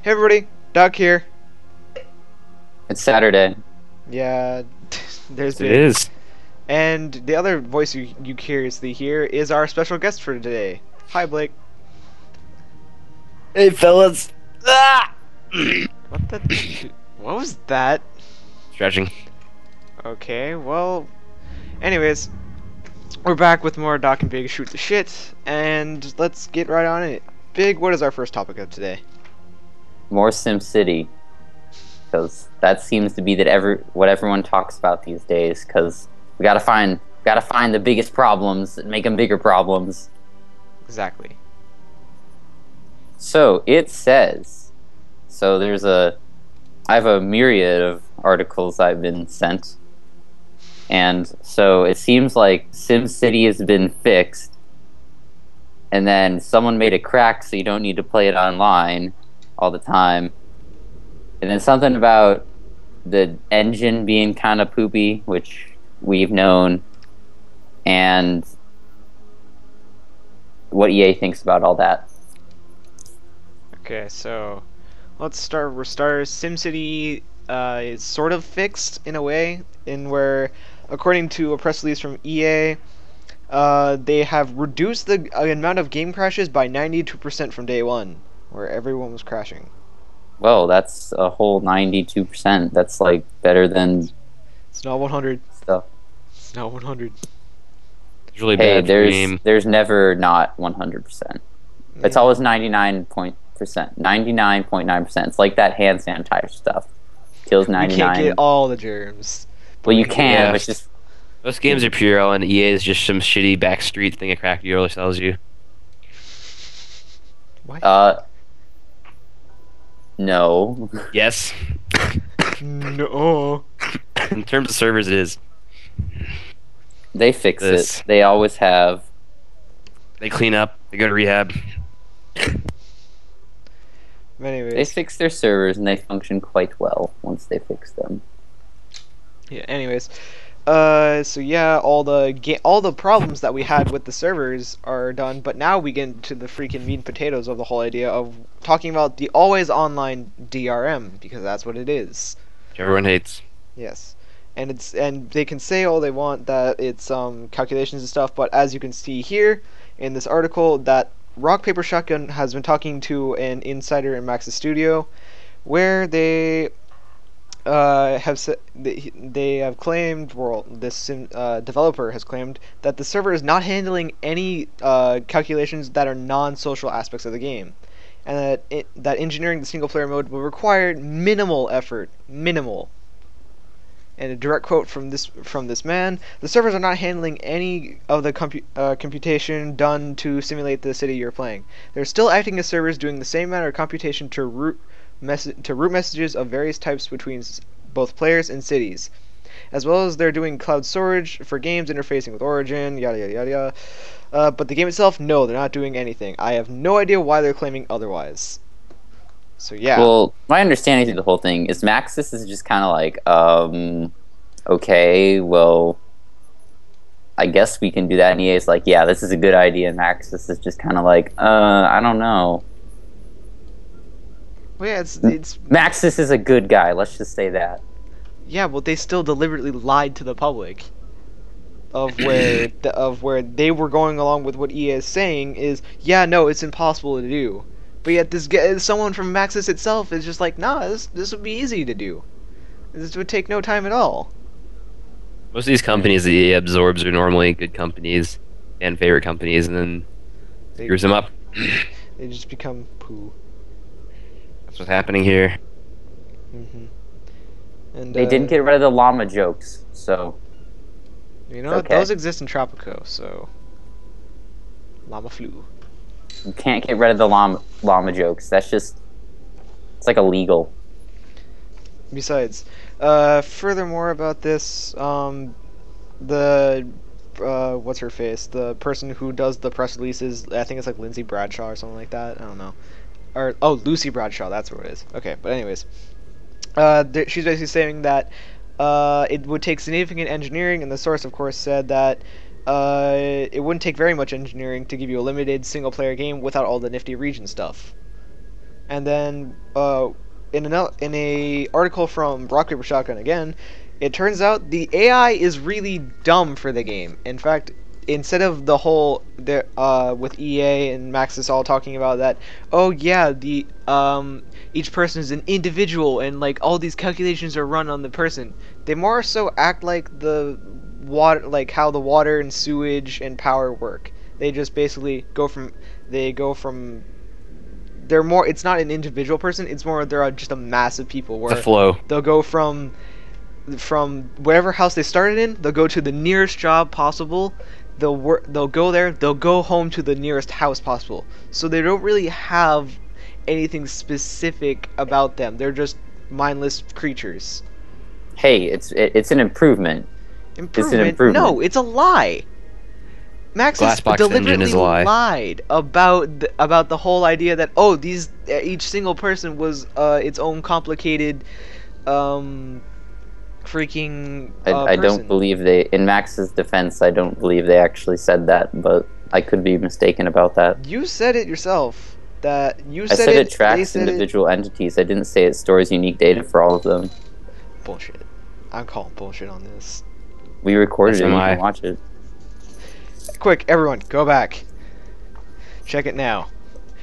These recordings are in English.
Hey everybody, Doc here. It's Saturday. Yeah, there's Yes, it been... is. And the other voice you curiously hear is our special guest for today. Hi Blake. Hey, fellas. Ah! What the... What was that? Stretching. Okay, well... Anyways, we're back with more Doc and Big Shoot the Shit, and let's get right on it. Big, what is our first topic of today? More SimCity, because that seems to be what everyone talks about these days. Because we gotta find the biggest problems and make them bigger problems. Exactly. So it says. So I have a myriad of articles I've been sent, and so it seems like SimCity has been fixed, and then someone made a crack so you don't need to play it online all the time. And then something about the engine being kind of poopy, which we've known, and what EA thinks about all that. Okay, so let's start. We're starters. SimCity is sort of fixed in a way, in where, according to a press release from EA, they have reduced the amount of game crashes by 92% from day one, where everyone was crashing. Well, that's a whole 92%. That's like better than It's not 100. stuff. It's not 100. It's really Hey, bad for the game. there's never not 100%. It's Yeah. always 99.9%. It's like that hand sanitizer stuff. Kills You 99. can't get all the germs. Well, you can, Yeah. but it's just Most games are pure, and EA is just some shitty backstreet thing a crack dealer sells you. What? no. Yes. No. In terms of servers, it is. They fix This. it. They always have. They clean up. They go to rehab. They Anyways. fix their servers and they function quite well once they fix them. Yeah. Anyways. So yeah, all the problems that we had with the servers are done, but now we get into the freaking meat and potatoes of the whole idea of talking about the always online DRM, because that's what it is. Which everyone hates. Yes. And they can say all they want that it's calculations and stuff, but as you can see here in this article, that Rock Paper Shotgun has been talking to an insider in Max's studio, where they they have claimed, well, this developer has claimed that the server is not handling any calculations that are non-social aspects of the game, and that engineering the single-player mode will require minimal effort, minimal. And a direct quote from this man: "The servers are not handling any of the computation done to simulate the city you're playing. They're still acting as servers, doing the same amount of computation to route messages of various types between both players and cities, as well as they're doing cloud storage for games interfacing with Origin, yada yada yada yada. But the game itself, no, they're not doing anything. I have no idea why they're claiming otherwise." So yeah. Well, my understanding through the whole thing is Maxis is just kind of like, okay, well, I guess we can do that. And EA's like, yeah, this is a good idea. And Maxis is just kind of like, I don't know. Well, yeah, it's Maxis is a good guy. Let's just say that. yeah, well, they still deliberately lied to the public of where they were going along with what EA is saying is, yeah, no, it's impossible to do. But yet this guy, someone from Maxis itself is just like, nah, this would be easy to do. This would take no time at all. Most of these companies that EA absorbs are normally good companies and favorite companies, and then They, screws them up. they just become poo. That's what's happening here. And They didn't get rid of the llama jokes, so you know, okay. those exist in Tropico, so llama flu. you can't get rid of the llama jokes. That's just, it's like illegal. Besides, furthermore about this, the what's her face? The person who does the press releases, I think it's like Lindsay Bradshaw or something like that. I don't know. Or Lucy Bradshaw, that's what it is. Okay, but anyways, she's basically saying that it would take significant engineering, and the source, of course, said that it wouldn't take very much engineering to give you a limited single-player game without all the nifty region stuff. And then in a article from Rock Paper Shotgun again, it turns out the AI is really dumb for the game. In fact, instead of the whole with EA and Maxis all talking about that, oh yeah, the each person is an individual and like all these calculations are run on the person. They more so act like the water, like how the water and sewage and power work. They just basically go from they're more, it's not an individual person, it's more they're just a mass of people The where flow. they'll go from whatever house they started in, they'll go to the nearest job possible, they'll go there, they'll go home to the nearest house possible. So they don't really have anything specific about them. They're just mindless creatures. Hey, it's an improvement. It's an Improvement? improvement. No, it's a lie. Maxis Glassbox engine deliberately is a lie. lied about the whole idea that each single person was its own complicated freaking I don't person. believe in Max's defense, I don't believe they actually said that, but I could be mistaken about that. You said it yourself. That you I said said it they tracks said individual entities. I didn't say it stores unique data for all of them. Bullshit. I'm calling bullshit on this. We recorded it, you SMI. can watch it. Quick, everyone, go back. Check it now.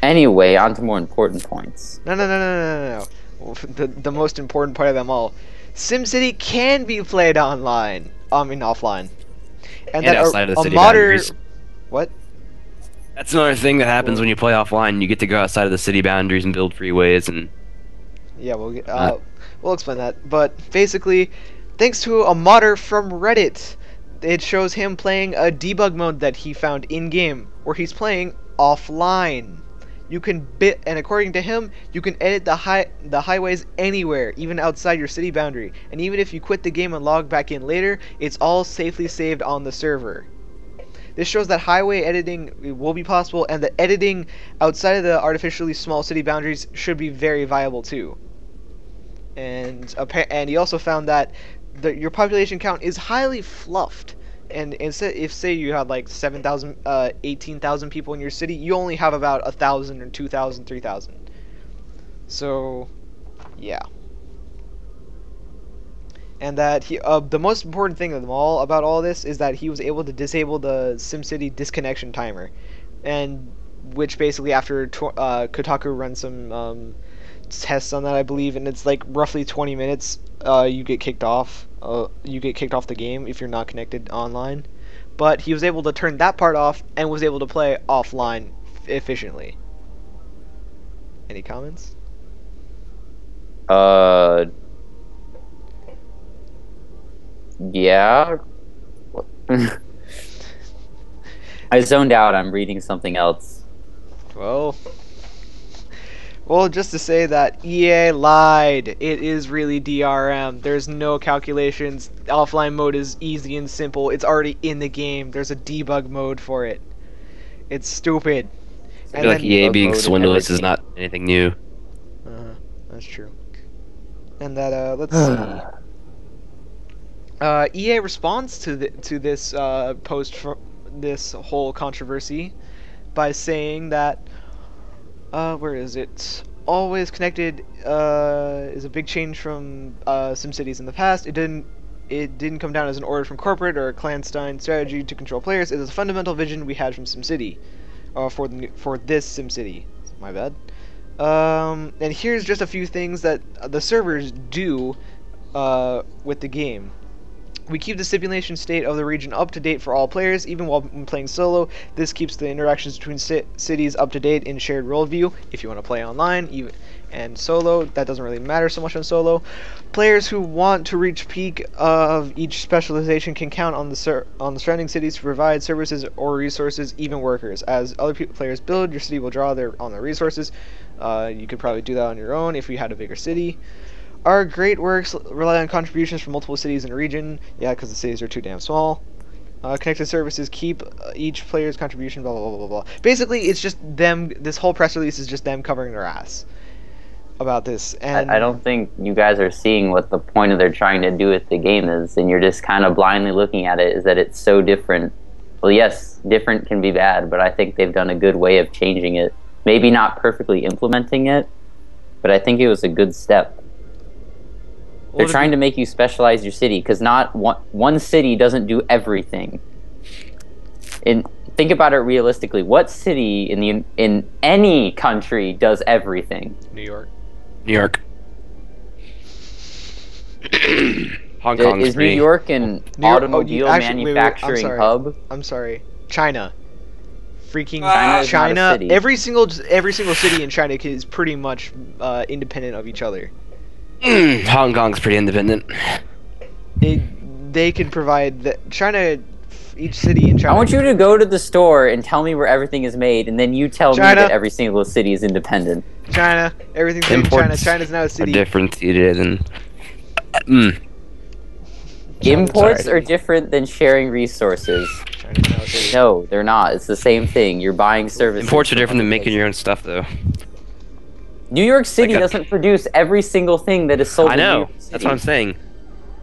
Anyway, on to more important points. No. The most important part of them all. SimCity can be played online. I mean offline. And that outside of the city modder. boundaries. What? That's another thing that happens when you play offline. You get to go outside of the city boundaries and build freeways and. Yeah, we'll explain that. But basically, thanks to a modder from Reddit, it shows him playing a debug mode that he found in game, where he's playing offline. You can and according to him, you can edit the highways anywhere, even outside your city boundary. And even if you quit the game and log back in later, it's all safely saved on the server. This shows that highway editing will be possible, and that editing outside of the artificially small city boundaries should be very viable too. And he also found that your population count is highly fluffed. And instead, if say you had like 7,000, 18,000 people in your city, you only have about 1,000 or 2,000, 3,000. So, yeah. And that the most important thing of them all about all this is that he was able to disable the SimCity disconnection timer, and which basically after Kotaku runs some tests on that, I believe, and it's like roughly 20 minutes. You get kicked off. You get kicked off the game if you're not connected online. But he was able to turn that part off and was able to play offline efficiently. Any comments? Yeah. I zoned out. I'm reading something else. Well, just to say that EA lied. It is really DRM. There's no calculations. Offline mode is easy and simple. It's already in the game. There's a debug mode for it. It's stupid. I feel like EA being mode in swindlers is everything. not anything new. That's true. And that let's see. EA responds to this post for this whole controversy by saying that where is it? Always connected is a big change from SimCities in the past. It didn't come down as an order from corporate or a clandestine strategy to control players. It is a fundamental vision we had from SimCity, for this SimCity. My bad. And here's just a few things that the servers do with the game. We keep the simulation state of the region up to date for all players, even while playing solo. This keeps the interactions between cities up to date in shared worldview. If you want to play online, and solo, that doesn't really matter so much on solo. Players who want to reach peak of each specialization can count on the surrounding cities to provide services or resources, even workers. As other players build, your city will draw on their resources. You could probably do that on your own if you had a bigger city. Our great works rely on contributions from multiple cities in a region. Yeah, because the cities are too damn small. Connected services keep each player's contribution, blah, blah, blah, blah, blah. Basically, it's just them, this whole press release is just them covering their ass about this. And I don't think you guys are seeing what the point of they're trying to do with the game is, and you're just kind of blindly looking at it, is that it's so different. Well, yes, different can be bad, but I think they've done a good way of changing it. Maybe not perfectly implementing it, but I think it was a good step. They're trying to make you specialize your city, because not one city doesn't do everything. And think about it realistically. What city in any country does everything? New York. New York. Hong Kong Is New York an automobile manufacturing hub? I'm sorry. China. Freaking China is not a China. city. Every single city in China is pretty much independent of each other. Hong Kong's pretty independent. They can provide China. Each city in China. I want you to go to the store and tell me where everything is made, and then you tell me that every single city is independent. China. Everything's made in China. China's now a city. Different than. Imports are different than sharing resources. No, they're not. It's the same thing. You're buying services. Imports are different than making your own stuff, though. New York City doesn't produce every single thing that is sold in New York City. That's what I'm saying.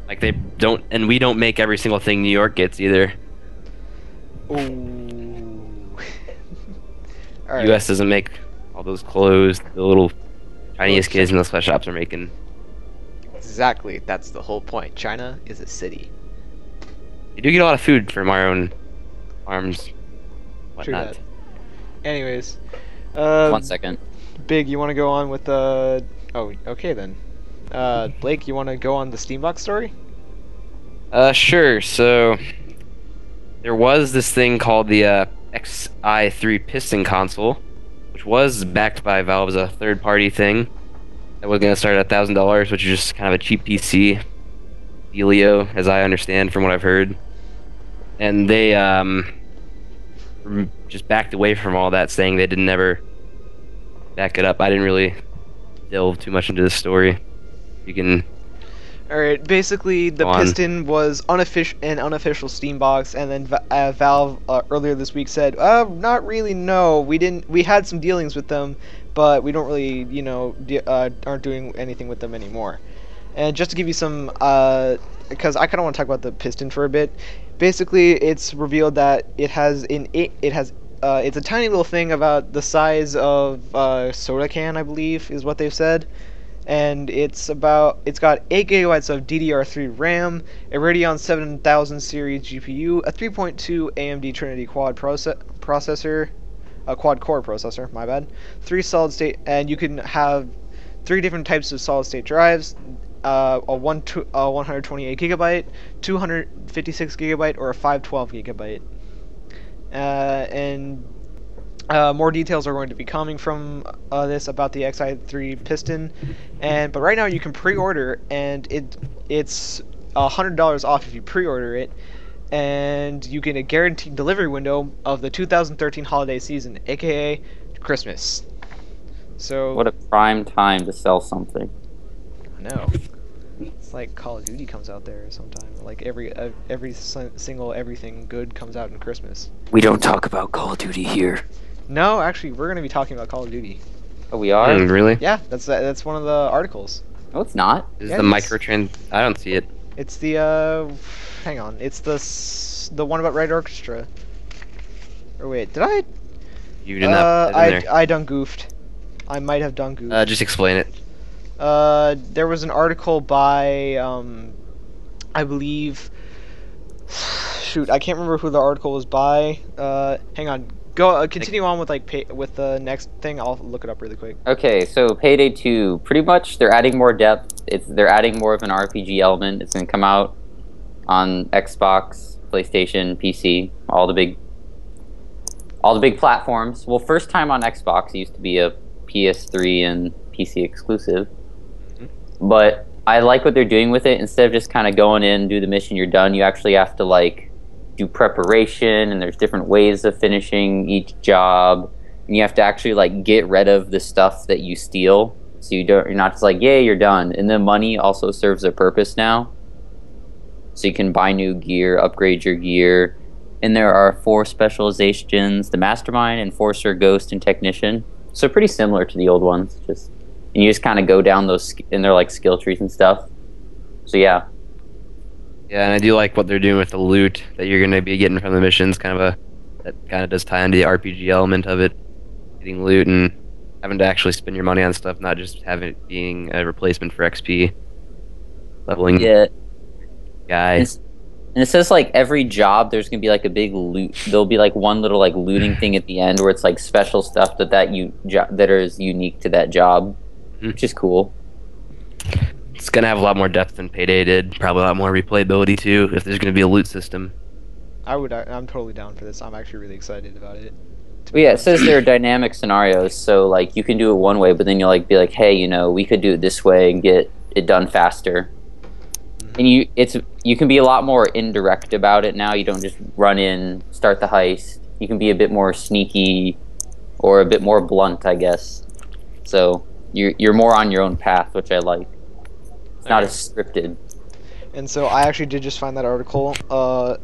Like, they don't, and we don't make every single thing New York gets either. Ooh. Right. U.S. doesn't make all those clothes the little Chinese kids in the sweatshops are making. Exactly. That's the whole point. China is a city. You do get a lot of food from our own farms. True that. Anyways. 1 second. Big, you want to go on with the... Oh, okay then. Blake, you want to go on the Steambox story? Sure. So... there was this thing called the XI3 Piston console, which was backed by Valve as a third-party thing. That was going to start at $1,000, which is just kind of a cheap PC dealio, as I understand from what I've heard. And they just backed away from all that, saying they didn't ever back it up. I didn't really delve too much into this story. You can... Alright, basically the Piston was an unofficial Steambox, and then Valve earlier this week said, not really, no, we had some dealings with them, but we don't really, aren't doing anything with them anymore. And just to give you some, because I kind of want to talk about the Piston for a bit, basically it's revealed that it's a tiny little thing about the size of a soda can, I believe, is what they've said. And it's got 8 gigabytes of DDR3 RAM, a Radeon 7000 series GPU, a 3.2 AMD Trinity quad processor, a quad core processor, my bad, 3 solid state, and you can have 3 different types of solid state drives, a 128 gigabyte, 256 gigabyte, or a 512 gigabyte. More details are going to be coming from this about the XI3 Piston, but right now you can pre-order, and it's $100 off if you pre-order it, and you get a guaranteed delivery window of the 2013 holiday season, aka Christmas. So what a prime time to sell something. I know. It's like Call of Duty comes out there sometime. Like every single everything good comes out in Christmas. We don't talk about Call of Duty here. No, actually, we're going to be talking about Call of Duty. Oh, we are? Really? Yeah, that's one of the articles. No, it's not. Is the microtrans? I don't see it. It's the hang on. It's the one about Red Orchestra. Or wait, did I? You did not. I done goofed. I might have done goofed. Just explain it. There was an article by I believe. Shoot, I can't remember who the article was by. Hang on. Go continue on with with the next thing. I'll look it up really quick. Okay, so Payday 2, pretty much they're adding more depth. They're adding more of an RPG element. It's going to come out on Xbox, PlayStation, PC, all the big platforms. Well, first time on Xbox. It used to be a PS3 and PC exclusive. But I like what they're doing with it. Instead of just kind of going in, do the mission, you're done. You actually have to do preparation, and there's different ways of finishing each job, and you have to actually get rid of the stuff that you steal, so you're not just yay, you're done. And the money also serves a purpose now, so you can buy new gear, upgrade your gear, and there are 4 specializations: the Mastermind, Enforcer, Ghost, and Technician. So pretty similar to the old ones, and you just kind of go down those, and they're skill trees and stuff. So yeah. Yeah, and I do like what they're doing with the loot that you're going to be getting from the missions. That kind of does tie into the RPG element of it, getting loot, and having to actually spend your money on stuff, not just having it being a replacement for XP leveling Yeah, guy. and it says like every job there's gonna be like a big loot. There'll be like one little like looting thing at the end where it's like special stuff that is unique to that job, Mhm. which is cool. It's gonna have a lot more depth than Payday did. Probably a lot more replayability too. If there's gonna be a loot system. I'm totally down for this. I'm actually really excited about it. To But be yeah, it says honest. there are dynamic scenarios, so like you can do it one way, but then you'll like be like, hey, we could do it this way and get it done faster. And you can be a lot more indirect about it now. You don't just run in, start the heist. You can be a bit more sneaky or a bit more blunt, I guess. So you're more on your own path, which I like. It's not as scripted. And so I actually did just find that article,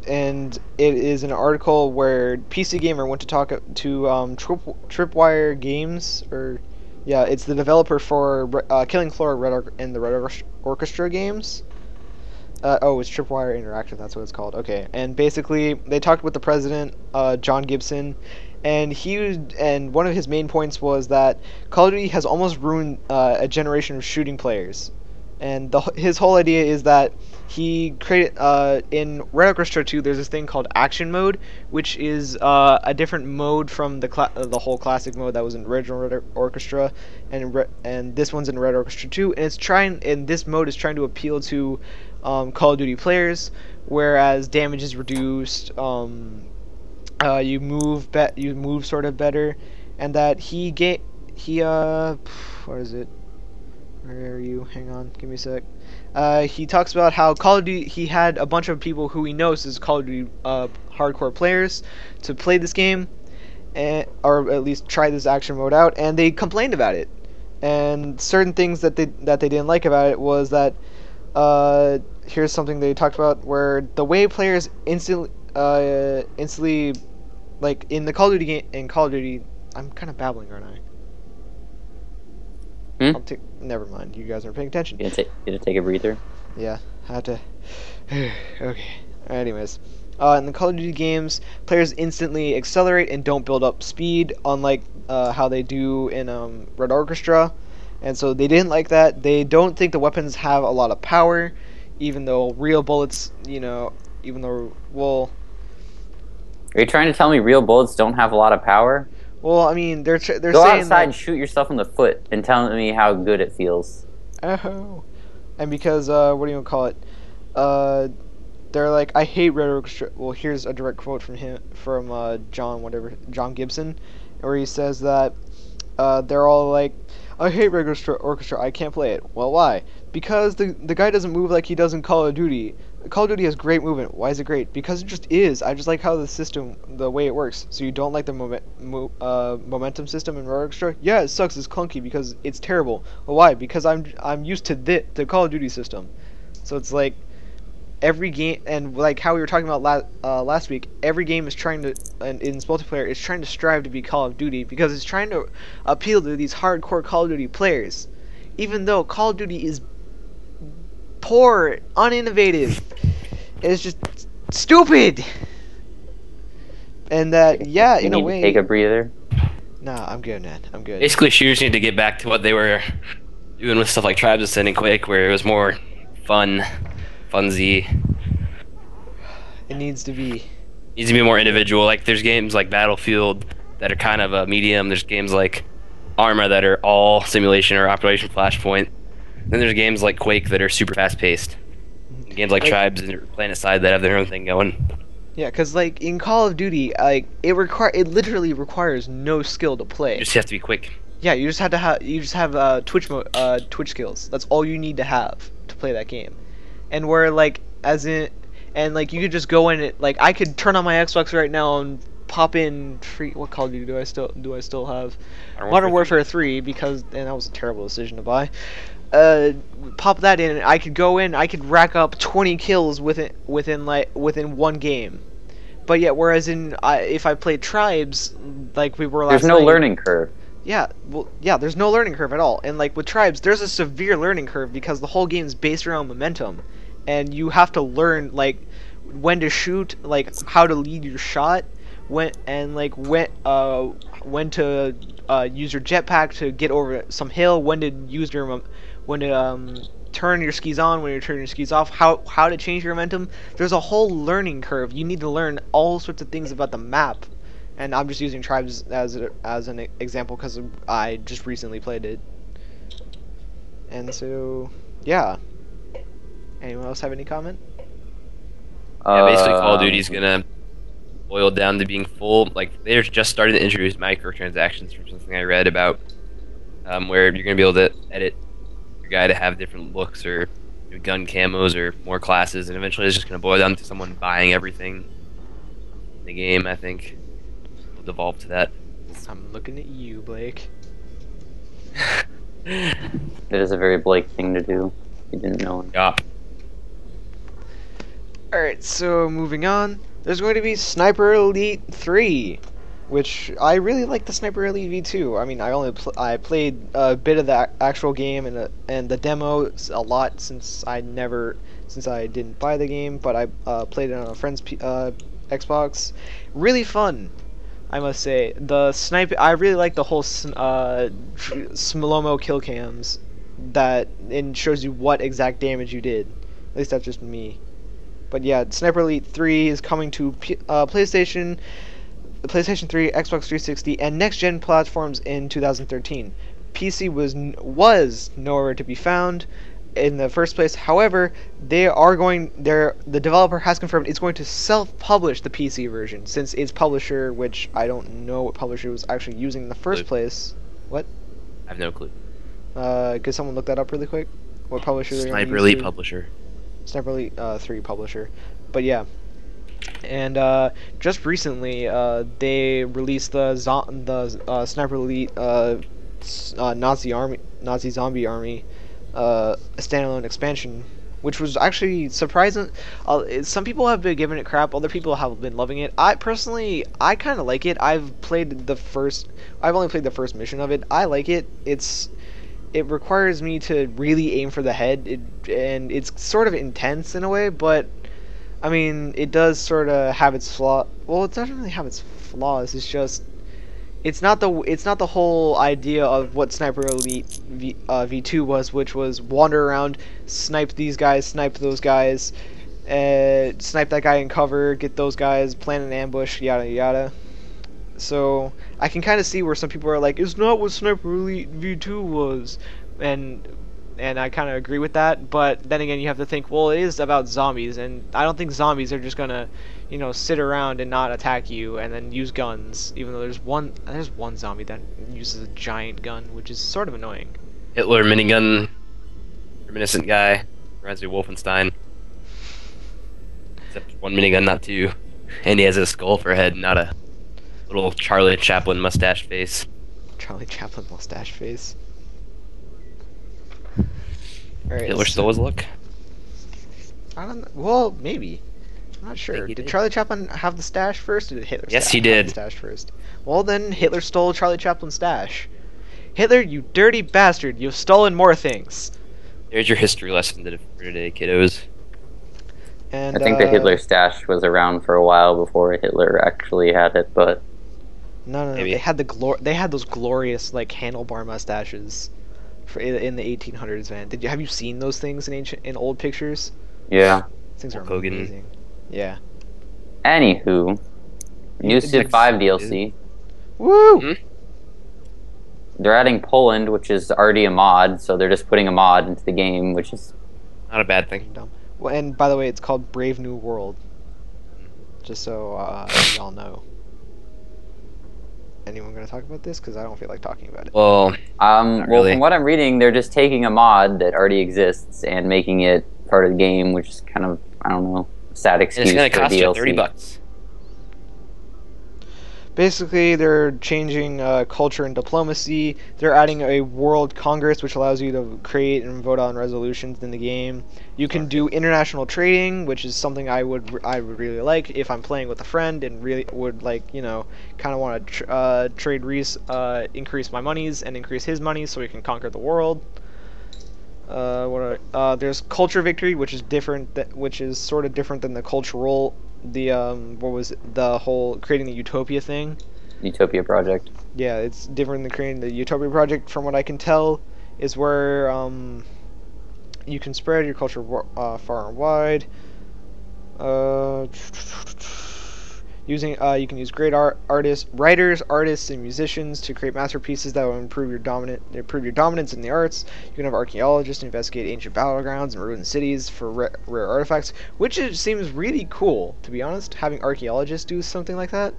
and it is an article where PC Gamer went to talk to Tripwire Games, or yeah, it's the developer for Killing Floor and the Red Orchestra games. Oh, it's Tripwire Interactive. That's what it's called. Okay, and basically they talked with the president, John Gibson, and and one of his main points was that Call of Duty has almost ruined a generation of shooting players. And his whole idea is that he created in Red Orchestra 2. There's this thing called Action Mode, which is a different mode from the whole classic mode that was in original Red Orchestra, and this one's in Red Orchestra 2. And this mode is trying to appeal to Call of Duty players, whereas damage is reduced. You move sort of better, and that what is it? Where are you? Hang on, give me a sec. He talks about how Call of Duty, he had a bunch of people who he knows as Call of Duty hardcore players to play this game, or at least try this action mode out, and they complained about it. And certain things that they didn't like about it was that here's something they talked about, where the way players instantly like in the Call of Duty game, I'm kind of babbling, aren't I? Never mind. You guys aren't paying attention. You gonna take a breather? Yeah, I had to. Okay. Anyways, in the Call of Duty games, players instantly accelerate and don't build up speed, unlike how they do in Red Orchestra. And so they didn't like that. They don't think the weapons have a lot of power, even though real bullets, well. Are you trying to tell me real bullets don't have a lot of power? Well, I mean, they're Go saying outside that, and shoot yourself in the foot and tell me how good it feels. oh, and because what do you call it? They're like, I hate Red Orchestra. Well, here's a direct quote from John Gibson, where he says that they're all like, I hate Red Orchestra. I can't play it. Well, why? Because the guy doesn't move like he does in Call of Duty. Call of Duty has great movement. Why is it great? Because it just is. I just like how the way it works. So you don't like the momentum system in Red Orchestra? Yeah, it sucks. It's clunky because it's terrible. Well, why? Because I'm used to the Call of Duty system. So it's like every game, and like how we were talking about last week, every game is trying to, and in multiplayer, it's trying to strive to be Call of Duty because it's trying to appeal to these hardcore Call of Duty players, even though Call of Duty is poor, uninnovative. It's just stupid. And that, yeah, in a way. Take a breather. Nah, I'm good, man. I'm good. Basically, shooters need to get back to what they were doing with stuff like Tribes Ascending Quake, where it was more funsy. It needs to be. Needs to be more individual. Like there's games like Battlefield that are kind of a medium. There's games like Arma that are all simulation or Operation Flashpoint. Then there's games like Quake that are super fast paced. Games like Tribes and PlanetSide that have their own thing going. Yeah, because like in Call of Duty, like it literally requires no skill to play. You just have to be quick. Yeah, you just have Twitch skills. That's all you need to have to play that game. And where like you could just go in it, like I could turn on my Xbox right now and pop in what Call of Duty do I still have? Modern Warfare 3, because that was a terrible decision to buy. Pop that in, and I could go in, I could rack up 20 kills within one game. But yet, whereas if I played Tribes, like we were last night, there's no learning curve. Yeah, well, yeah, there's no learning curve at all. And like with Tribes, there's a severe learning curve because the whole game is based around momentum, and you have to learn like when to shoot, like how to lead your shot, when use your jetpack to get over some hill, when to use your when to turn your skis on, when you turn your skis off, how to change your momentum. There's a whole learning curve. You need to learn all sorts of things about the map. And I'm just using Tribes as an example because I just recently played it. And so, yeah. Anyone else have any comment? Yeah, basically Call of Duty's gonna boil down to being full. Like they're just starting to introduce microtransactions from something I read about, where you're gonna be able to edit your guy to have different looks or new gun camos or more classes, and eventually it's just gonna boil down to someone buying everything in the game. I think will devolve to that. I'm looking at you, Blake. It is a very Blake thing to do. You didn't know. Yeah. Alright, so moving on. There's going to be Sniper Elite 3, which I really like the Sniper Elite V2. I mean, I played a bit of the actual game and the demo a lot since I didn't buy the game, but I played it on a friend's Xbox. Really fun, I must say. I really like the whole slow-mo kill cams that it shows you what exact damage you did. At least that's just me. But yeah, Sniper Elite 3 is coming to PlayStation 3, Xbox 360, and next-gen platforms in 2013. PC was nowhere to be found in the first place. However, the developer has confirmed it's going to self-publish the PC version, since its publisher, which I don't know what publisher was actually using in the first place. What? I have no clue. Could someone look that up really quick? What publisher they're going to use? Sniper Elite publisher. Sniper Elite 3 publisher. But yeah. And just recently, they released the Sniper Elite Nazi Zombie Army standalone expansion, which was actually surprising. Some people have been giving it crap, other people have been loving it. I personally kind of like it. I've only played the first mission of it. I like it. It requires me to really aim for the head, and it's sort of intense in a way, but I mean, it does sort of have its flaw. Well, it doesn't really have its flaws. It's just it's not the whole idea of what Sniper Elite V2 was, which was wander around, snipe these guys, snipe those guys, snipe that guy in cover, get those guys, plan an ambush, yada yada. So I can kind of see where some people are like, it's not what Sniper Elite V2 was, and I kind of agree with that. But then again, you have to think, well, it is about zombies, and I don't think zombies are just gonna, sit around and not attack you and then use guns. Even though there's one zombie that uses a giant gun, which is sort of annoying. Hitler minigun, reminiscent guy, reminds me of Wolfenstein. Except one minigun, not two, and he has a skull for a head, not a little Charlie Chaplin mustache face. Charlie Chaplin mustache face. Alright, Hitler stole his look. I don't know. Well, maybe. I'm not sure. Did Charlie Chaplin have the stash first, or did Hitler Yes, he have did. the stash first? Well, then Hitler stole Charlie Chaplin's stash. Hitler, you dirty bastard! You've stolen more things. There's your history lesson for today, kiddos. And I think the Hitler stash was around for a while before Hitler actually had it, but No. Maybe. They had they had those glorious handlebar mustaches in the 1800s, man. Have you seen those things in old pictures? yeah. Those things are Hulk Hogan. amazing. Yeah. Anywho, new Civ 5 DLC. Woo! Hmm? They're adding Poland, which is already a mod, so they're just putting a mod into the game, which is Not a bad thing. Dumb. Well, and by the way, it's called Brave New World. Just so y'all know. Anyone gonna talk about this? Because I don't feel like talking about it. Well, well, really. from what I'm reading, they're just taking a mod that already exists and making it part of the game, which is kind of, I don't know, a sad and excuse it's gonna for cost DLC. you $30. Basically, they're changing culture and diplomacy. They're adding a World Congress, which allows you to create and vote on resolutions in the game. You can do international trading, which is something I would really like if I'm playing with a friend and really would kind of want to increase my monies and increase his money so we can conquer the world. There's culture victory, which is sort of different than the cultural. The whole creating the utopia thing. Utopia Project. Yeah, it's different than creating the Utopia Project. From what I can tell, is where you can spread your culture far and wide. You can use great writers, artists, and musicians to create masterpieces that will improve your dominance in the arts. You can have archaeologists investigate ancient battlegrounds and ruined cities for rare artifacts, which seems really cool, to be honest. Having archaeologists do something like that,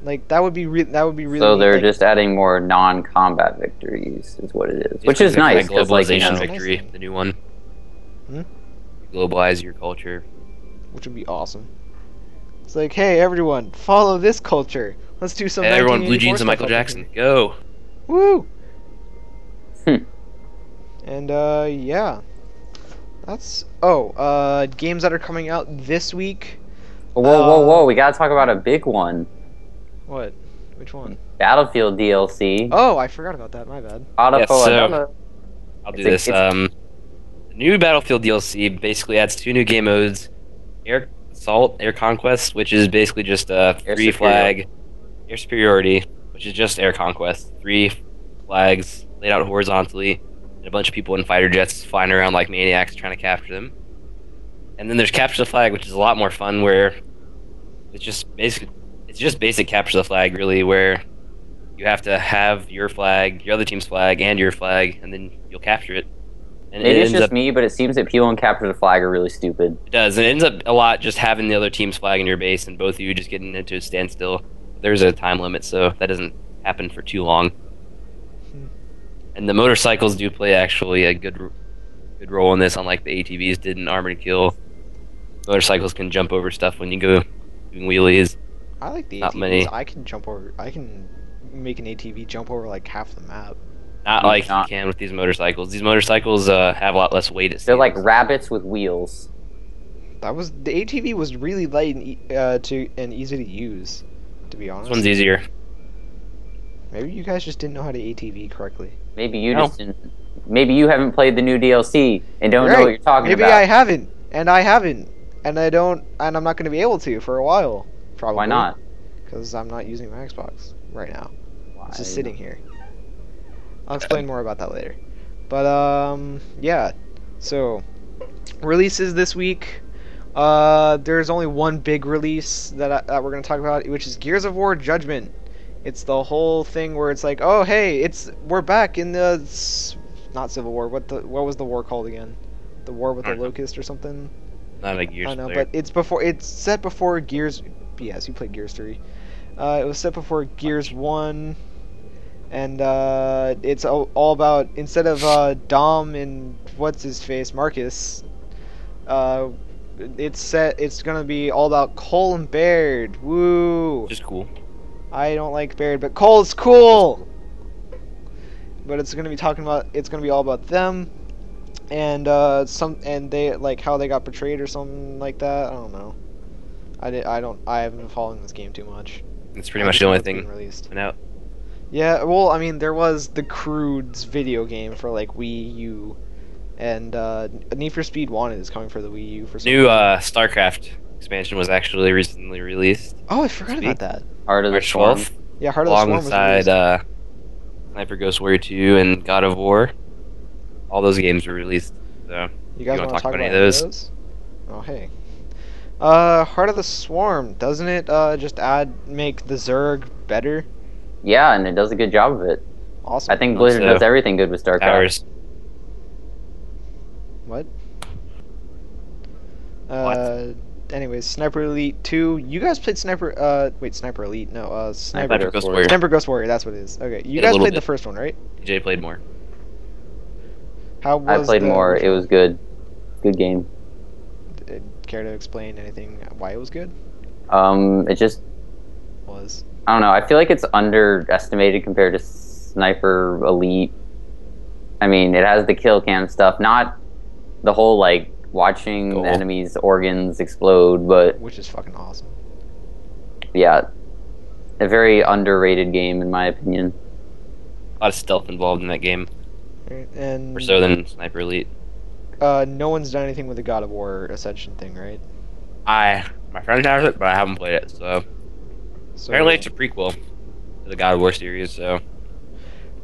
like that would be really So neat. they're Like, just adding more non-combat victories, is what it is, which is Basically, nice. 'Cause, like, you globalization know, victory, the new one. Hmm? Globalize your culture. which would be awesome. It's like, hey everyone, follow this culture. Let's do some. Hey, everyone, blue 1984 jeans and stuff Michael up in Jackson, here. go! Woo! Hmm. And yeah, that's games that are coming out this week. Whoa! We gotta talk about a big one. What? Which one? Battlefield DLC. Oh, I forgot about that. My bad. Yeah, so- Another. I'll do It's this. a- The new Battlefield DLC basically adds 2 new game modes: Air Assault, Air Conquest, which is basically just a Air 3 flag, Air Superiority, which is just Air Conquest. 3 flags laid out horizontally, and a bunch of people in fighter jets flying around like maniacs trying to capture them. And then there's Capture the Flag, which is a lot more fun, where it's just basic capture the flag, really, where you have to have your flag, your other team's flag, and your flag, and then you'll capture it. And Maybe it it's ends just up, me, but it seems that people in Capture the Flag are really stupid. it does, and it ends up a lot just having the other team's flag in your base, and both of you just getting into a standstill. There's a time limit, so that doesn't happen for too long. And the motorcycles do play actually a good role in this, unlike the ATVs did in Armored Kill. Motorcycles can jump over stuff when you go doing wheelies. I like the Not ATVs. many. I can make an ATV jump over like half the map. Not like you Not- can with these motorcycles. These motorcycles have a lot less weight. It They're like seems. rabbits with wheels. The ATV was really light and easy to use. To be honest, This one's easier. maybe you guys just didn't know how to ATV correctly. Maybe you No. just didn't. Maybe you haven't played the new DLC and don't know Right. what you're talking Maybe about. I haven't, and I haven't, and I don't, and I'm not going to be able to for a while. Probably. Why not? Because I'm not using my Xbox right now. Why It's just not? sitting here. I'll explain more about that later. But yeah. So releases this week. There's only one big release that we're gonna talk about, which is Gears of War Judgment. It's the whole thing where it's like, oh hey, we're back in the not Civil War. What was the war called again? The war with the Locust or something? Not a Gears I don't know, player. but it's set before Gears. Yes, you played Gears 3. It was set before Gears 1, and it's all about, instead of Dom and what's his face Marcus, it's gonna be all about Cole and Baird. Woo! Just cool. I don't like Baird, but Cole's cool. But it's gonna be all about them, and they like how they got betrayed or something like that. I don't know. I haven't been following this game too much. It's pretty much the only It's being thing released. went out. Yeah, well, I mean, there was the Crudes video game for like Wii U, and Need for Speed Wanted is coming for the Wii U for some New reason. StarCraft expansion was actually recently released. Oh, I forgot Speed. about that. Heart of the March Storm. 12th, Yeah, Heart of the Swarm was alongside released. Sniper Ghost Warrior 2 and God of War. All those games were released. So You guys wanna want to talk about any any of of those? those? Oh, hey. Heart of the Swarm, doesn't it just make the Zerg better? Yeah, and it does a good job of it. Awesome. I think Blizzard So- does everything good with StarCraft. towers. What? What? Anyways, Sniper Elite 2. You guys played Sniper Elite. No, Sniper Sniper Ghost Warrior. Sniper Ghost Warrior, that's what it is. Okay. You Yeah, a guys little played the bit. first one, right? DJ played more. How I was played more. which It was good. Good game. Care to explain anything why it was good? It just, Was. I don't know. I feel like it's underestimated compared to Sniper Elite. I mean, it has the kill cam stuff, not the whole like watching Cool. the enemy's organs explode, but Which is fucking awesome. yeah, a very underrated game in my opinion. A lot of stealth involved in that game, Right, and more so than Sniper Elite. no one's done anything with the God of War Ascension thing, right? My friend has it, but I haven't played it, so So Apparently, it's a prequel to the God of War series, so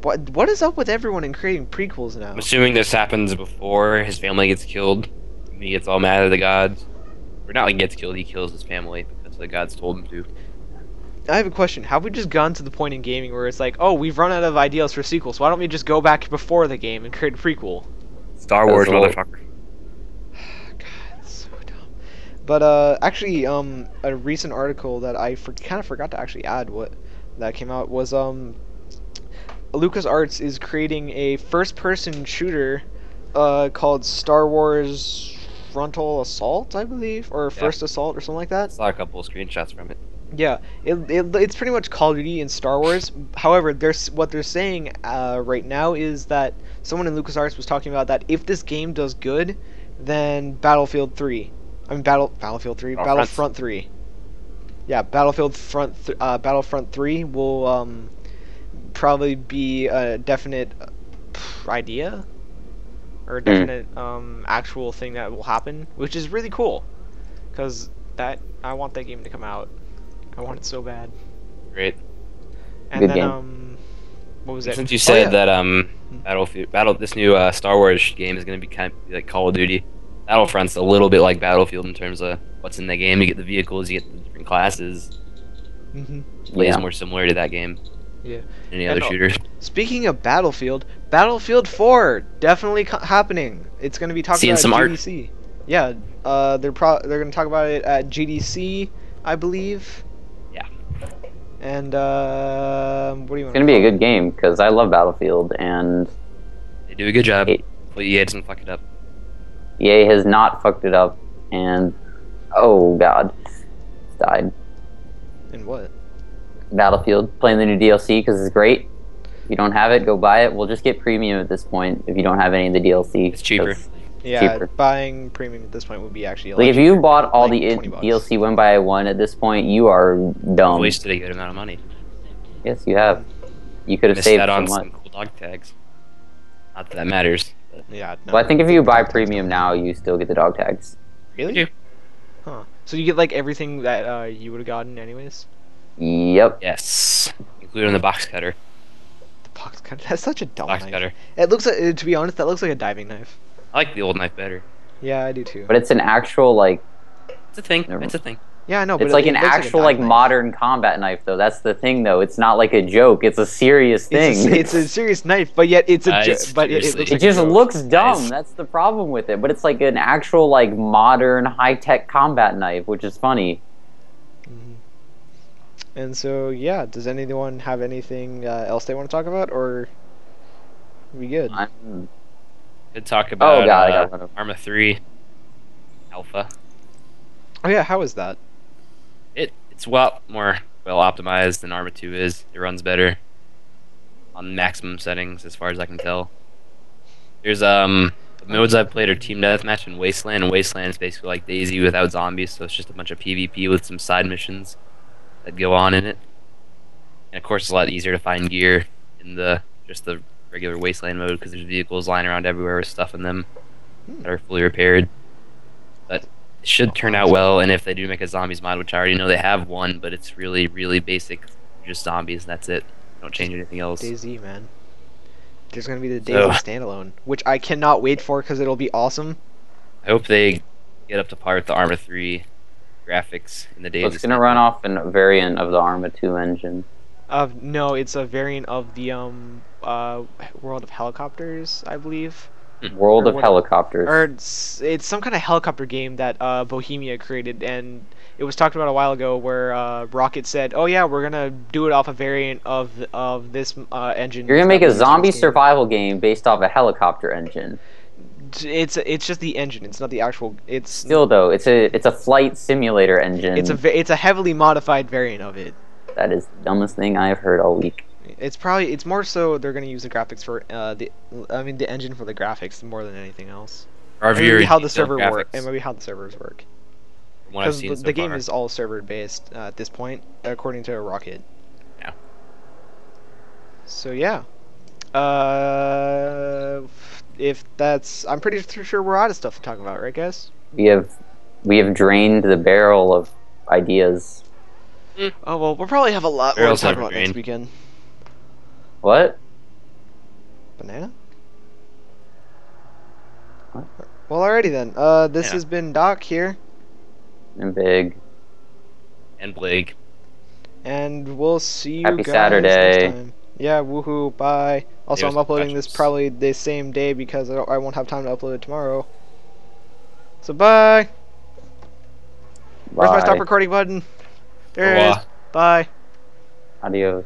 what is up with everyone in creating prequels now? I'm assuming this happens before his family gets killed. And he gets all mad at the gods. Or not like gets killed, he kills his family because the gods told him to. I have a question. Have we just gone to the point in gaming where it's like, oh, we've run out of ideas for sequels, why don't we just go back before the game and create a prequel? Star Wars, Well, motherfucker. God, it's so dumb. But actually, a recent article that I kind of forgot to actually add that came out was LucasArts is creating a first-person shooter called Star Wars Frontal Assault, I believe, or First Assault or something like that. I saw a couple of screenshots from it. Yeah, it's pretty much Call of Duty and Star Wars. However, what they're saying right now is that someone in LucasArts was talking about that if this game does good, then Battlefield 3, I mean Battlefield 3, Battlefront 3. Yeah, Battlefront 3 will probably be a definite idea or a definite actual thing that will happen, which is really cool, because I want that game to come out. I want it so bad. Great. And Good then game. what was it? Since you said yeah. that this new Star Wars game is going to be kind of like Call of Duty, Battlefront's a little bit like Battlefield in terms of what's in the game. You get the vehicles, you get the different classes. Plays more similar to that game. Yeah. Than any other shooters. Speaking of Battlefield 4 definitely happening. It's going to be talking Seeing about some art. GDC. Yeah. They're going to talk about it at GDC, I believe. Yeah. And what do you want? It's gonna be a good game because I love Battlefield and They do a good job. But EA doesn't fuck it up. EA has not fucked it up, and oh god, it's died. And what? Battlefield, playing the new DLC because it's great. If you don't have it, go buy it. We'll just get premium at this point if you don't have any of the DLC. It's cheaper. 'cause Yeah, cheaper. buying premium at this point would be actually a Like lot if you cheaper, bought all like the 20 bucks. DLC one by one at this point, you are dumb. Wasted a good amount of money. Yes, you have. You could have Missed saved out so on much. some cool dog tags. Not that that matters. But Yeah. No, Well, I think if you buy dog tags premium don't now, you still get the dog tags. Really? you do. Huh. So you get like everything that you would have gotten anyways? Yep. Yes. Including the box cutter. The box cutter. That's such a dumb Box knife. cutter. It looks like, to be honest, that looks like a diving knife. I like the old knife better. Yeah, I do too. But it's an actual like. It's a thing. Never- It's a thing. Yeah, I know. But It's like it an looks actual a like diving knife. modern combat knife though. That's the thing though. It's not like a joke. It's a serious thing. It's a serious knife, but yet it's a Guys, but it seriously. looks It like a just joke. looks dumb. Guys. That's the problem with it. But it's like an actual like modern high tech combat knife, which is funny. And so yeah, does anyone have anything else they want to talk about, or are we good? I'm Could talk about God, I got one of- Arma 3 Alpha. Oh yeah, how is that? It's well more well optimized than Arma 2 is. It runs better on maximum settings, as far as I can tell. There's the modes I've played are Team Deathmatch and Wasteland. And Wasteland is basically like DayZ without zombies, so it's just a bunch of PvP with some side missions that go on in it. And of course, it's a lot easier to find gear in the regular Wasteland mode because there's vehicles lying around everywhere with stuff in them that are fully repaired. But it should turn out well, and if they do make a zombies mod, which I already know they have one, but it's really, really basic, just zombies, and that's it. Don't change anything else. DayZ, man. There's gonna be the So- DayZ standalone, which I cannot wait for because it'll be awesome. I hope they get up to par with the Arma 3 graphics in the days. So it's gonna run off a variant of the Arma 2 engine. No, it's a variant of the World of Helicopters, I believe. World Or of what- Helicopters. Or it's some kind of helicopter game that Bohemia created, and it was talked about a while ago where Rocket said, "Oh yeah, we're gonna do it off a variant of this engine." You're gonna make that a we used in zombie this game." survival game based off a helicopter engine. It's just the engine. It's not the actual. It's Still though, it's a flight simulator engine. it's a heavily modified variant of it. That is the dumbest thing I've heard all week. It's more so they're gonna use the graphics for the engine for the graphics more than anything else. Our And viewer maybe how the detailed server graphics, work, and maybe how the servers work. from what I've Because seen so the game far. is all server based at this point, according to Rocket. Yeah. So yeah, if that's, I'm pretty sure we're out of stuff to talk about, right, guys? We have drained the barrel of ideas. Oh well, we'll probably have a lot more to Barrels talk never about next drain. weekend. What? Banana? What? Well, alrighty then. This Yeah. has been Doc here, And big. And Blake. and we'll see you Happy guys next Saturday. time. Yeah, woohoo, bye. Also, I'm Adios, uploading this muchachos. probably the same day because I won't have time to upload it tomorrow. So bye. Where's my stop Bye. recording button? There it is. Au revoir. Bye. Adios.